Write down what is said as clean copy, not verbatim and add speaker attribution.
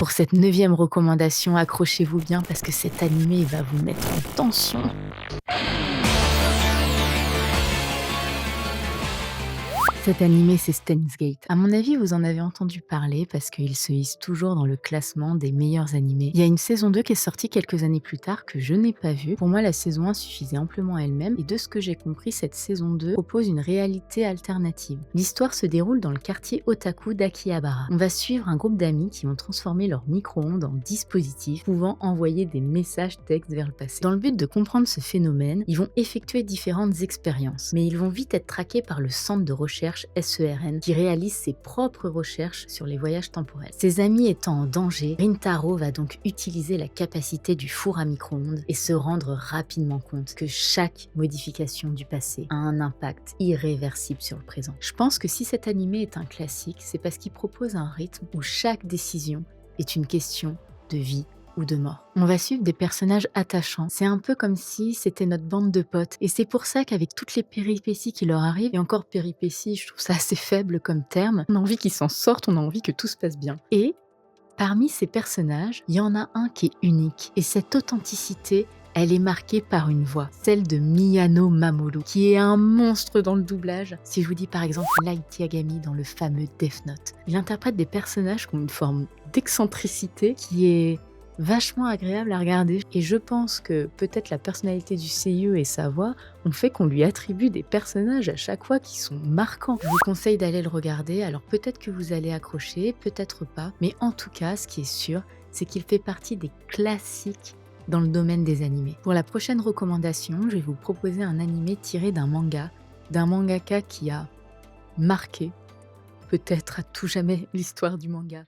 Speaker 1: Pour cette 9e recommandation, accrochez-vous bien parce que cet animé va vous mettre en tension. Cet animé, c'est Steins Gate. À mon avis, vous en avez entendu parler parce qu'il se hisse toujours dans le classement des meilleurs animés. Il y a une saison 2 qui est sortie quelques années plus tard que je n'ai pas vue. Pour moi, la saison 1 suffisait amplement à elle-même et de ce que j'ai compris, cette saison 2 propose une réalité alternative. L'histoire se déroule dans le quartier otaku d'Akihabara. On va suivre un groupe d'amis qui vont transformer leur micro-ondes en dispositifs pouvant envoyer des messages textes vers le passé. Dans le but de comprendre ce phénomène, ils vont effectuer différentes expériences, mais ils vont vite être traqués par le centre de recherche SERN qui réalise ses propres recherches sur les voyages temporels. Ses amis étant en danger, Rintaro va donc utiliser la capacité du four à micro-ondes et se rendre rapidement compte que chaque modification du passé a un impact irréversible sur le présent. Je pense que si cet animé est un classique, c'est parce qu'il propose un rythme où chaque décision est une question de vie ou de mort. On va suivre des personnages attachants. C'est un peu comme si c'était notre bande de potes. Et c'est pour ça qu'avec toutes les péripéties qui leur arrivent, et encore péripéties, je trouve ça assez faible comme terme, on a envie qu'ils s'en sortent, on a envie que tout se passe bien. Et parmi ces personnages, il y en a un qui est unique. Et cette authenticité, elle est marquée par une voix, celle de Miyano Mamoru, qui est un monstre dans le doublage. Si je vous dis par exemple Light Yagami dans le fameux Death Note, il interprète des personnages qui ont une forme d'excentricité qui est vachement agréable à regarder. Et je pense que peut-être la personnalité du seiyuu et sa voix ont fait qu'on lui attribue des personnages à chaque fois qui sont marquants. Je vous conseille d'aller le regarder, alors peut-être que vous allez accrocher, peut-être pas, mais en tout cas, ce qui est sûr, c'est qu'il fait partie des classiques dans le domaine des animés. Pour la prochaine recommandation, je vais vous proposer un animé tiré d'un mangaka qui a marqué, peut-être à tout jamais, l'histoire du manga.